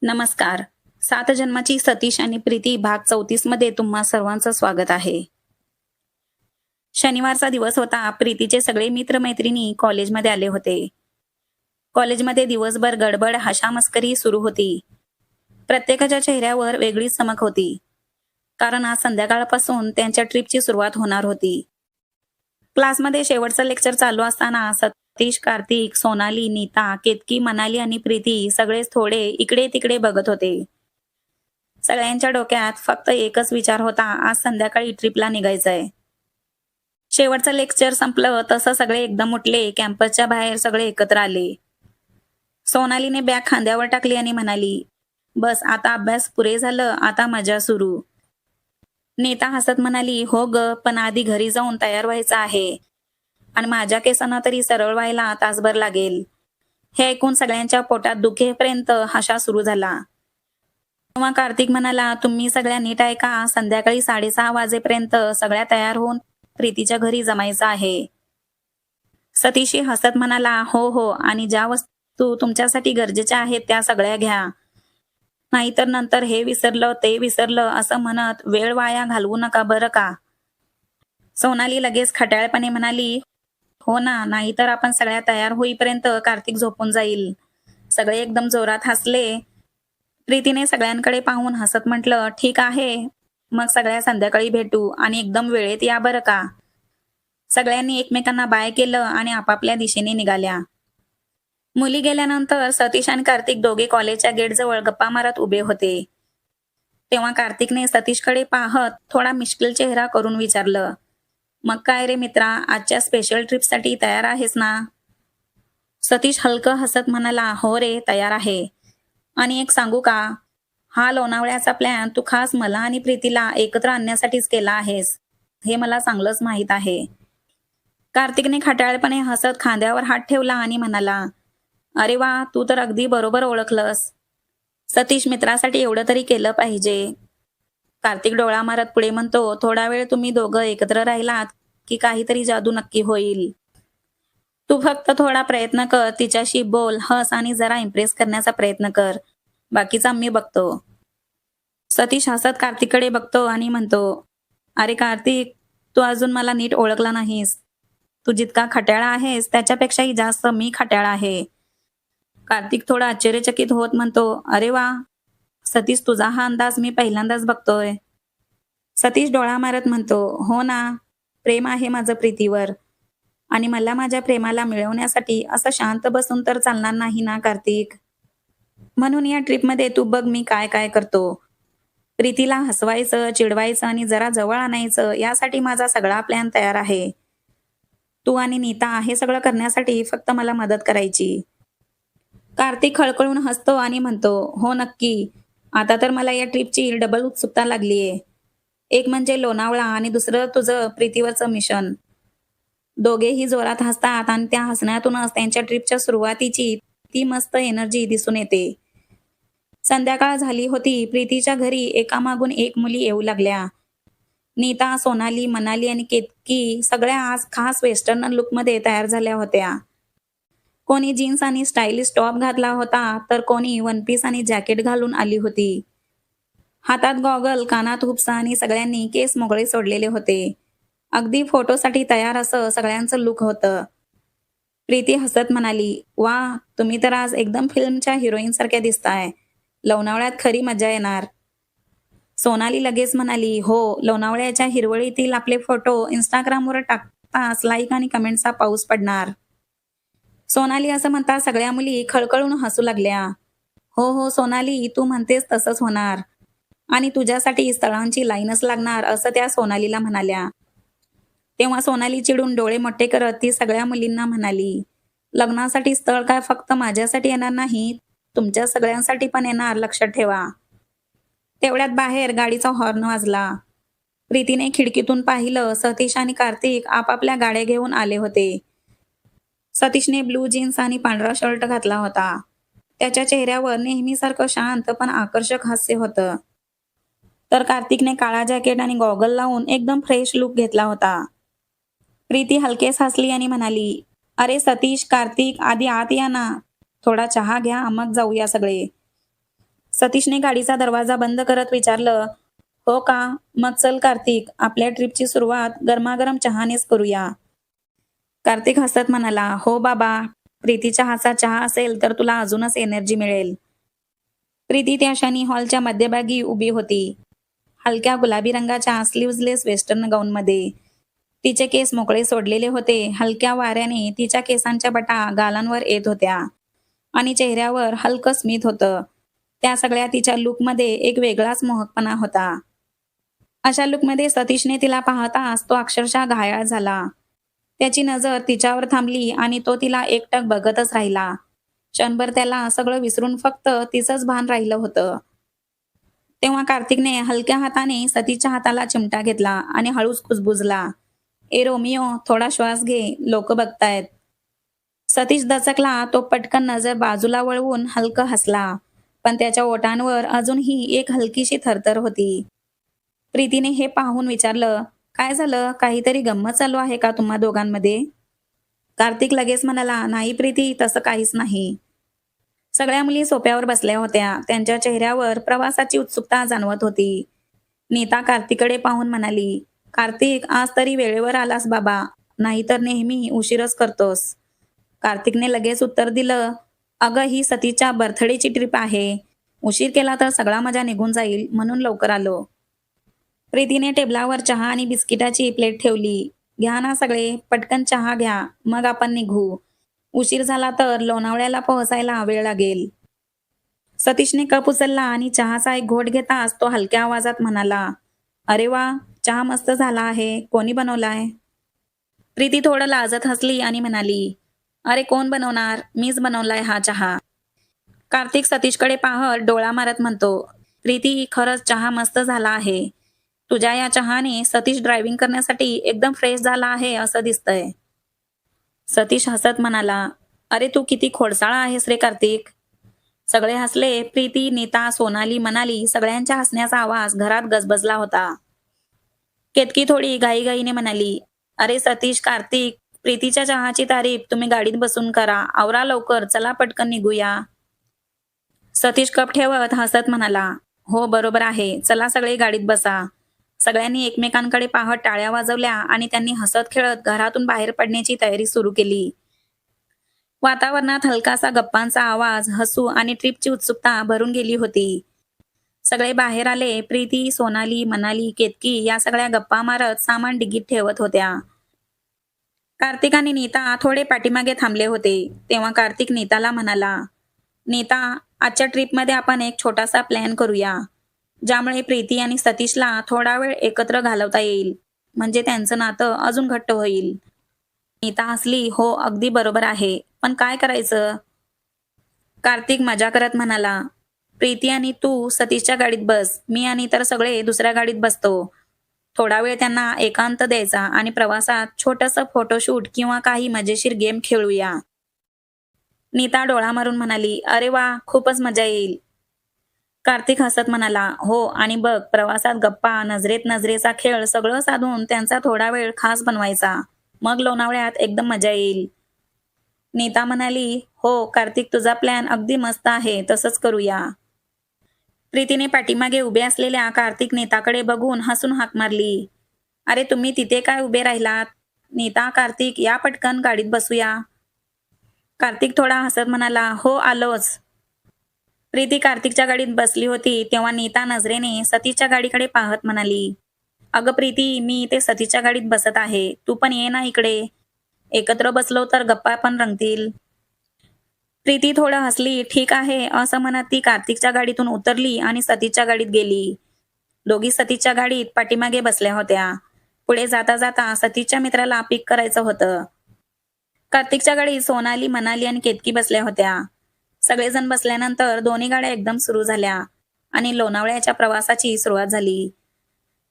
नमस्कार. सात जन्माची सतीश आणि प्रीती भाग 34 मध्ये तुम्हा सर्वांचं स्वागत आहे. शनिवारचा दिवस होता. प्रीतीचे सगळे मित्र-मैत्रिणी कॉलेजमध्ये आले होते. कॉलेजमध्ये दिवसभर गडबड, हशा-मस्करी सुरू होती. प्रत्येकाच्या चेहऱ्यावर वेगळीच चमक होती. कारण आज संध्याकाळपासून त्यांच्या ट्रिपची सुरुवात होणार होती. क्लासमध्ये शेवटचं लेक्चर चालू असताना सतीश, कार्तिक, सोनाली, नीता, केतकी, मनाली आणि प्रीती सगळेच थोडे इकडे-तिकडे बघत होते. सगळ्यांच्या डोक्यात फक्त एकच विचार होता, आज संध्याकाळी ट्रिपला निघायचंय. शेवटचं लेक्चर संपलं तसं सगळे एकदम उठले. कॅम्पसच्या बाहेर सगळे एकत्र आले. सोनालीने बॅग खांद्यावर टाकली आणि म्हणाली, "बस आता अभ्यास पुरे झालं, आता मजा सुरू." नीता हसत म्हणाली, "हो ग, पण आधी घरी जाऊन तयार व्हायचं आहे. आणि माझ्या केसांना तरी सरळ व्हायला तासभर लागेल." हे ऐकून सगळ्यांच्या पोटात दुखेपर्यंत हशा सुरू झाला. तेव्हा कार्तिक म्हणाला, "तुम्ही सगळ्या नीट ऐका, संध्याकाळी 6:30 वाजेपर्यंत सगळ्या तयार होऊन प्रीतीच्या घरी जमायचं आहे." सतीशही हसत म्हणाला, "हो हो, आणि ज्या वस्तू तुमच्यासाठी गरजेच्या आहेत त्या सगळ्या घ्या. नाहीतर नंतर हे विसरलं ते विसरलं असं म्हणत वेळ वाया घालवू नका बरं का." सोनाली लगेच खट्याळपणे म्हणाली, "हो ना, नाहीतर आपण सगळ्या तयार होईपर्यंत कार्तिक झोपून जाईल." सगळे एकदम जोरात हसले. प्रीतीने सगळ्यांकडे पाहून हसत म्हटलं, "ठीक आहे, मग सगळ्या संध्याकाळी भेटू आणि एकदम वेळेत या बरं का." सगळ्यांनी एकमेकांना बाय केलं आणि आपापल्या दिशेने निघाल्या. मुली गेल्यानंतर सतीश आणि कार्तिक दोघे कॉलेजच्या गेटजवळ गप्पा मारत उभे होते. तेव्हा कार्तिकने सतीशकडे पाहत थोडा मिश्किल चेहरा करून विचारलं, "मग काय रे मित्रा, आजच्या स्पेशल ट्रिपसाठी तयार आहेस ना?" सतीश हलकं हसत म्हणाला, "हो रे, तयार आहे. आणि एक सांगू का? हा लोणावळ्याचा प्लॅन तू खास मला आणि प्रीतीला एकत्र आणण्यासाठीच केला आहेस. हे मला चांगलंच माहीत आहे." कार्तिकने खट्याळपणे हसत खांद्यावर हात ठेवला आणि म्हणाला, "अरे वा, तू तर अगदी बरोबर ओळखलंस. सतीश, मित्रासाठी एवढं तरी केलं पाहिजे." कार्तिक डोळा मारत पुढे म्हणतो, "थोडा वेळ तुम्ही दोघं एकत्र राहिलात की काहीतरी जादू नक्की होईल. तू फक्त थोडा प्रयत्न कर, तिच्याशी बोल, हस आणि जरा इम्प्रेस करण्याचा प्रयत्न कर. बाकीचा मी बघतो." सतीश हसत कार्तिककडे बघतो आणि म्हणतो, "अरे कार्तिक, तू अजून मला नीट ओळखला नाहीस. तू जितका खट्याळा आहेस त्याच्यापेक्षाही जास्त मी खट्याळ आहे." कार्तिक थोडा आश्चर्यचकित होत म्हणतो, "अरे वा, सतीश, तुझा हा अंदाज मी पहिल्यांदाच बघतोय." सतीश डोळा मारत म्हणतो, "हो ना, प्रेम आहे माझं प्रीतीवर. आणि मला माझ्या प्रेमाला मिळवण्यासाठी असं शांत बसून तर चालणार नाही ना कार्तिक. म्हणून या ट्रिपमध्ये तू बघ मी काय काय करतो. प्रीतीला हसवायचं, चिडवायचं आणि जरा जवळ आणायचं यासाठी माझा सगळा प्लॅन तयार आहे. तू आणि नीता हे सगळं करण्यासाठी फक्त मला मदत करायची." कार्तिक खळखळून हसतो आणि म्हणतो, "हो नक्की. आता तर मला या ट्रिपची डबल उत्सुकता लागलीये. एक म्हणजे लोणावळा आणि दुसरं तुझं प्रीतीवरचं मिशन." दोघेही जोरात हसतात आणि त्या हसण्यातूनच त्यांच्या ट्रिपच्या सुरुवातीची ती मस्त एनर्जी दिसून येते. संध्याकाळ झाली होती. प्रीतीच्या घरी एकामागून एक मुली येऊ लागल्या. नीता, सोनाली, मनाली आणि केतकी सगळ्या आज खास वेस्टर्न लुकमध्ये तयार झाल्या होत्या. कोणी जीन्स आणि स्टायलिश टॉप घातला होता, तर कोणी वन पीस आणि जॅकेट घालून आली होती. हातात गॉगल, कानात हुप्सा आणि सगळ्यांनी केस मोकळे सोडलेले होते. अगदी फोटोसाठी तयार असं सगळ्यांचं लुक होतं. प्रीती हसत म्हणाली, "वा, तुम्ही तर आज एकदम फिल्मच्या हिरोईनसारख्या दिसताय. लोणावळ्यात खरी मजा येणार." सोनाली लगेच म्हणाली, "हो, लोणावळ्याच्या हिरवळीतील आपले फोटो Instagramवर टाकताच लाईक आणि कमेंट्सचा पाऊस पडणार." सोनाली असं म्हणता सगळ्या मुली खळखळून हसू लागल्या. "हो हो सोनाली, तू म्हणतेस तसंच होणार. आणि तुझ्यासाठी स्थळांची लाईनच लागणार," असं त्या सोनालीला म्हणाल्या. तेव्हा सोनाली चिडून डोळे मोठे करत ती सगळ्या मुलींना म्हणाली, "लग्नासाठी स्थळ काय फक्त माझ्यासाठी येणार नाही, तुमच्या सगळ्यांसाठी पण येणार, लक्षात ठेवा." तेवढ्यात बाहेर गाडीचा हॉर्न वाजला. प्रीतीने खिडकीतून पाहिलं, सतीश आणि कार्तिक आपापल्या गाड्या घेऊन आले होते. सतीशने ब्लू जीन्स आणि पांढरा शर्ट घातला होता. त्याच्या चेहऱ्यावर नेहमीसारखं शांत पण आकर्षक हास्य होतं. तर कार्तिकने काळा जॅकेट आणि गॉगल लावून एकदम फ्रेश लुक घेतला होता. प्रीती हलकेच हसली आणि म्हणाली, "अरे सतीश, कार्तिक, आधी आत या ना. थोडा चहा घ्या, मग जाऊया सगळे." सतीशने गाडीचा दरवाजा बंद करत विचारलं, हो का? मग चल कार्तिक, आपल्या ट्रिपची सुरुवात गरमागरम चहानेच करूया. कार्तिक हसत म्हणाला, हो बाबा, प्रीती चहाचा चहा असेल तर तुला अजूनच एनर्जी मिळेल. प्रीती त्या क्षणी हॉलच्या मध्यभागी उभी होती. हलक्या गुलाबी रंगाच्या स्लीव्हलेस वेस्टर्न गाऊनमध्ये. तिचे केस मोकळे सोडलेले होते. हलक्या वाऱ्याने तिच्या केसांच्या बटा गालांवर येत होत्या आणि चेहऱ्यावर हलकं स्मित होतं. त्या सगळ्या तिच्या लुकमध्ये एक वेगळाच मोहकपणा होता. अशा लुकमध्ये सतीशने तिला पाहताच तो अक्षरशः घायाळ झाला. त्याची नजर तिच्यावर थांबली आणि तो तिला एकटक बघतच राहिला. क्षणभर त्याला सगळं विसरून फक्त तिचंच भान राहिलं होतं. तेव्हा कार्तिकने हलक्या हाताने सतीच्या हाताला चिमटा घेतला आणि हळूच कुजबुजला, ए रोमिओ, थोडा श्वास घे, लोक बघतायत. सतीश दचकला. तो पटकन नजर बाजूला वळवून हलकं हसला, पण त्याच्या ओठांवर अजूनही एक हलकीशी थरथर होती. प्रीतीने हे पाहून विचारलं, काय झालं? काहीतरी गंमत चालू आहे का तुम्हा दोघांमध्ये? कार्तिक लगेच म्हणाला, नाही प्रीती, तसं काहीच नाही. सगळ्या मुली सोफ्यावर बसल्या होत्या. त्यांच्या चेहऱ्यावर प्रवासाची उत्सुकता जाणवत होती. नीता कार्तिककडे पाहून म्हणाली, कार्तिक, आज तरी वेळेवर आलास बाबा, नाहीतर नेहमी उशीरच करतोस. कार्तिकने लगेच उत्तर दिलं, अगं, ही सतीच्या बर्थडेची ट्रिप आहे. उशीर केला तर सगळा मजा निघून जाईल म्हणून लवकर आलो. प्रीतीने टेबलावर चहा आणि बिस्किटाची प्लेट ठेवली. घ्या ना सगळे, पटकन चहा घ्या, मग आपण निघू. उशीर झाला तर लोणावळ्याला पोहोचायला वेळ लागेल. सतीशने कप उचलला आणि चहाचा एक घोट घेताच तो हलक्या आवाजात म्हणाला, अरे वा, चहा मस्त झाला आहे. कोणी बनवलाय? प्रीती थोडं लाजत हसली आणि म्हणाली, अरे कोण बनवणार, मीच बनवलाय हा चहा. कार्तिक सतीशकडे पाहत डोळा मारत म्हणतो, प्रीती, खरंच चहा मस्त झाला आहे. तुझ्या या चहाने सतीश ड्रायव्हिंग करण्यासाठी एकदम फ्रेश झाला आहे असं दिसतंय. सतीश हसत म्हणाला, अरे तू किती खोडसाळा आहेस रे कार्तिक. सगळे हसले. प्रीती, नीता, सोनाली, मनाली सगळ्यांच्या हसण्याचा आवाज घरात गजबजला होता. केतकी थोडी घाईघाईने म्हणाली, अरे सतीश, कार्तिक, प्रीतीच्या चहाची तारीफ तुम्ही गाडीत बसून करा. आवरा लवकर, चला पटकन निघूया. सतीश कप ठेवत हसत म्हणाला, हो बरोबर आहे, चला सगळे गाडीत बसा. सगळ्यांनी एकमेकांकडे पाहत टाळ्या वाजवल्या आणि त्यांनी हसत खेळत घरातून बाहेर पडण्याची तयारी सुरू केली. वातावरणात हलकासा गप्पांचा आवाज, हसू आणि ट्रिपची उत्सुकता भरून गेली होती. सगळे बाहेर आले. प्रीती, सोनाली, मनाली, केतकी या सगळ्या गप्पा मारत सामान डिगीत ठेवत होत्या. कार्तिक आणि नीता थोडे पाठीमागे थांबले होते. तेव्हा कार्तिक नीताला म्हणाला, नीता, आजच्या ट्रिपमध्ये आपण एक छोटासा प्लॅन करूया, ज्यामुळे प्रीती आणि सतीशला थोडा वेळ एकत्र घालवता येईल. म्हणजे त्यांचं नातं अजून घट्ट होईल. नीता हसली, हो अगदी बरोबर आहे, पण काय करायचं? कार्तिक मजा करत म्हणाला, प्रीती आणि तू सतीशच्या गाडीत बस, मी आणि इतर सगळे दुसऱ्या गाडीत बसतो. थोडा वेळ त्यांना एकांत द्यायचा आणि प्रवासात छोटंसं फोटोशूट किंवा काही मजेशीर गेम खेळूया. नीता डोळा मारून म्हणाली, अरे वा, खूपच मजा येईल. कार्तिक हसत म्हणाला, हो, आणि बघ, प्रवासात गप्पा, नजरेत नजरेचा खेळ सगळं साधून त्यांचा थोडा वेळ खास बनवायचा. मग लोणावळ्यात एकदम मजा येईल. नीता म्हणाली, हो कार्तिक, तुझा प्लॅन अगदी मस्त आहे, तसंच करूया. प्रीतीने पाठीमागे उभे असलेल्या कार्तिक नीताकडे बघून हसून हाक मारली, अरे तुम्ही तिथे काय उभे राहिलात? नीता, कार्तिक, या पटकन गाडीत बसूया. कार्तिक थोडा हसत म्हणाला, हो आलोच. प्रीती कार्तिकच्या गाडीत बसली होती तेव्हा नीता नजरेने सतीच्या गाडीकडे पाहत म्हणाली, अगं प्रीती, मी इथे सतीच्या गाडीत बसत आहे, तू पण ये ना इकडे. एकत्र बसलो तर गप्पा पण रंगतील. प्रीती थोडं हसली. ठीक आहे असं म्हणत ती कार्तिकच्या गाडीतून उतरली आणि सतीच्या गाडीत गेली. दोघी सतीच्या गाडीत पाठीमागे बसल्या होत्या. पुढे जाता जाता सतीच्या मित्राला पिक करायचं होतं. कार्तिकच्या गाडीत सोनाली, मनाली आणि केतकी बसल्या होत्या. सगळेजण बसल्यानंतर दोन्ही गाड्या एकदम सुरू झाल्या आणि लोणावळ्याच्या प्रवासाची सुरुवात झाली.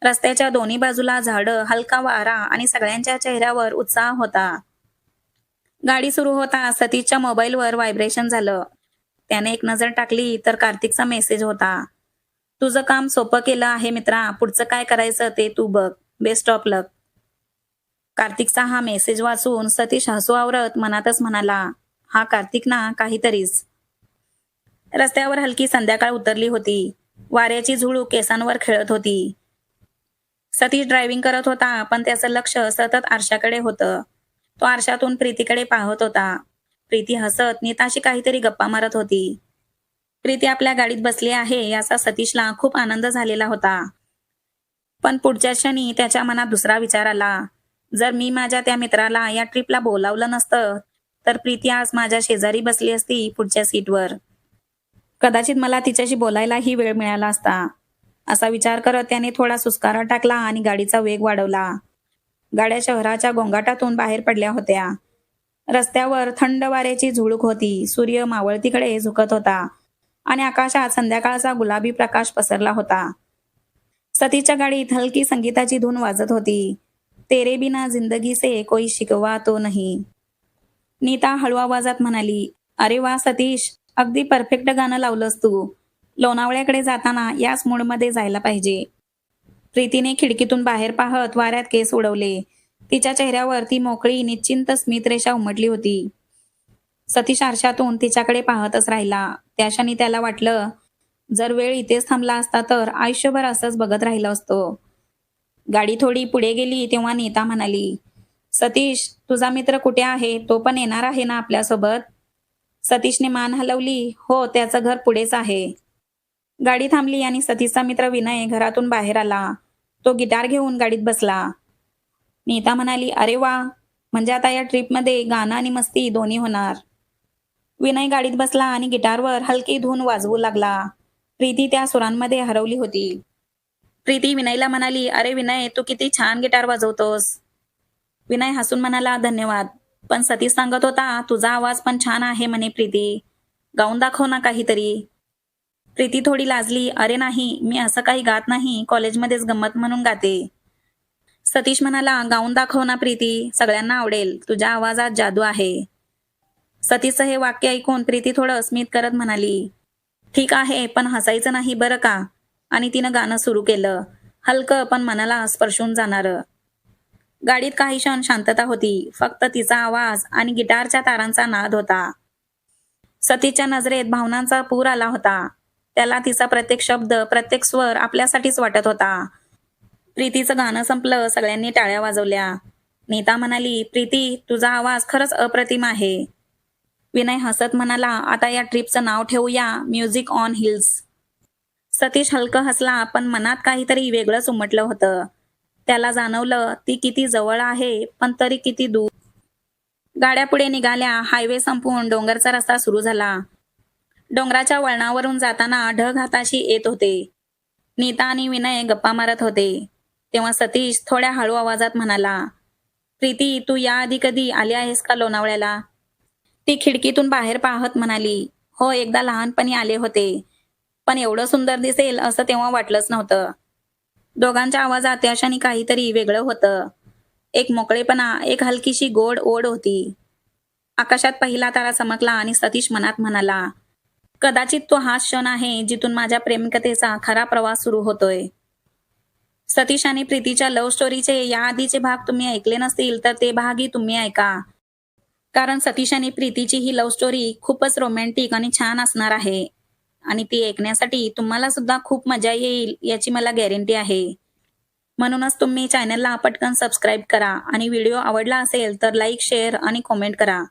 रस्त्याच्या दोन्ही बाजूला झाडं, हलका वारा आणि सगळ्यांच्या चेहऱ्यावर उत्साह होता. गाडी सुरू होता सतीशच्या मोबाईलवर व्हायब्रेशन झालं. त्याने एक नजर टाकली तर कार्तिकचा मेसेज होता, तुझं काम सोपं केलं आहे मित्रा, पुढचं काय करायचं ते तू बघ, बेस्ट ऑफ लक. कार्तिकचा हा मेसेज वाचून सतीश हसू आवरत मनातच म्हणाला, हा कार्तिक ना काहीतरीच. रस्त्यावर हलकी संध्याकाळ उतरली होती. वाऱ्याची झुळूक केसांवर खेळत होती. सतीश ड्रायव्हिंग करत होता, पण त्याचं लक्ष सतत आरशाकडे होतं. तो आरशातून प्रीतीकडे पाहत होता. प्रीती हसत नीताशी काहीतरी गप्पा मारत होती. प्रीती आपल्या गाडीत बसली आहे याचा सतीशला खूप आनंद झालेला होता. पण पुढच्या क्षणी त्याच्या मनात दुसरा विचार आला. जर मी माझ्या त्या मित्राला या ट्रिपला बोलावलं नसतं, तर प्रीती आज माझ्या शेजारी बसली असती पुढच्या सीटवर. कदाचित मला तिच्याशी बोलायलाही वेळ मिळाला असता. असा विचार करत त्याने थोडा सुस्कारा टाकला आणि गाडीचा वेग वाढवला. गाड्या शहराच्या गोंगाटातून बाहेर पडल्या होत्या. रस्त्यावर थंड वाऱ्याची झुळूक होती. सूर्य मावळतीकडे झुकत होता आणि आकाशात संध्याकाळचा गुलाबी प्रकाश पसरला होता. सतीच्या गाडीत हलकी संगीताची धून वाजत होती. तेरे बिना जिंदगी से कोई शिकवा तो नहीं. नीता हळू आवाजात म्हणाली, अरे वा सतीश, अगदी परफेक्ट गाणं लावलंस तू. लोणावळ्याकडे जाताना याच मूडमध्ये जायला पाहिजे. प्रीतीने खिडकीतून बाहेर पाहत वाऱ्यात केस उडवले. तिच्या चेहऱ्यावर ती मोकळी निश्चिंत स्मितरेषा उमटली होती. सतीश आरशातून तिच्याकडे पाहतच राहिला. त्या क्षणी त्याला वाटलं, जर वेळ इथेच थांबला असता तर आयुष्यभर असंच बघत राहिलो असतो. गाडी थोडी पुढे गेली तेव्हा नीता म्हणाली, सतीश, तुझा मित्र कुठे आहे? तो पण येणार आहे ना आपल्यासोबत? सतीशने मान हलवली. हो, त्याचं घर पुढेच आहे. गाडी थांबली आणि सतीशचा मित्र विनय घरातून बाहेर आला. तो गिटार घेऊन गाडीत बसला. नीता म्हणाली, अरे वा, म्हणजे आता या ट्रिपमध्ये गाणं आणि मस्ती दोन्ही होणार. विनय गाडीत बसला आणि गिटारवर हलकी धून वाजवू लागला. प्रीती त्या सुरांमध्ये हरवली होती. प्रीती विनयला म्हणाली, अरे विनय, तू किती छान गिटार वाजवतोस. विनय हसून म्हणाला, धन्यवाद. पण सतीश सांगत होता, तुझा आवाज पण छान आहे म्हणे प्रीती. गाऊन दाखव ना काहीतरी. प्रीती थोडी लाजली. अरे नाही, मी असं काही गात नाही, कॉलेजमध्येच गंमत म्हणून गाते. सतीश म्हणाला, गाऊन दाखव ना प्रीती, सगळ्यांना आवडेल, तुझ्या आवाजात जादू आहे. सतीशचं हे वाक्य ऐकून प्रीती थोडं स्मित करत म्हणाली, ठीक आहे, पण हसायचं नाही बरं का. आणि तिनं गाणं सुरू केलं, हलकं पण मनाला स्पर्शून जाणारं. गाडीत काही क्षण शांतता होती. फक्त तिचा आवाज आणि गिटारच्या तारांचा नाद होता. सतीशच्या नजरेत भावनांचा पूर आला होता. त्याला तिचा प्रत्येक शब्द, प्रत्येक स्वर आपल्यासाठीच वाटत होता. प्रीतीचं गाणं संपलं. सगळ्यांनी टाळ्या वाजवल्या. नीता म्हणाली, प्रीती, तुझा आवाज खरंच अप्रतिम आहे. विनय हसत म्हणाला, आता या ट्रिपचं नाव ठेवूया म्युझिक ऑन हिल्स. सतीश हलकं हसला, पण मनात काहीतरी वेगळंच उमटलं होतं. त्याला जाणवलं, ती किती जवळ आहे, पण तरी किती दूर. गाड्या पुढे निघाल्या. हायवे संपून डोंगरचा रस्ता सुरू झाला. डोंगराच्या वळणावरून जाताना ढग हाताशी येत होते. नीता आणि विनय गप्पा मारत होते. तेव्हा सतीश थोड्या हळू आवाजात म्हणाला, प्रीती, तू याआधी कधी आली आहेस का लोणावळ्याला? ती खिडकीतून बाहेर पाहत म्हणाली, हो, एकदा लहानपणी आले होते, पण एवढं सुंदर दिसेल असं तेव्हा वाटलंच नव्हतं. दोघांच्या आवाजात त्या क्षणी काहीतरी वेगळं होतं. एक मोकळेपणा, एक हलकीशी गोड ओढ होती. आकाशात पहिला तारा चमकला आणि सतीश मनात म्हणाला, कदाचित तो हाच क्षण आहे जिथून माझ्या प्रेमकथेचा खरा प्रवास सुरू होतोय. सतीश आणि प्रीतीच्या लव्ह स्टोरीचे याआधीचे भाग तुम्ही ऐकले नसतील तर ते भागही तुम्ही ऐका. कारण सतीश आणि प्रीतीची ही लव्ह स्टोरी खूपच रोमॅन्टिक आणि छान असणार आहे. आणि ती ऐकण्यासाठी तुम्हाला सुद्धा खूप मजा येईल याची मला गॅरंटी आहे. म्हणूनच तुम्ही चॅनलला पटकन सबस्क्राईब करा आणि व्हिडिओ आवडला असेल तर लाईक, शेअर आणि कॉमेंट करा.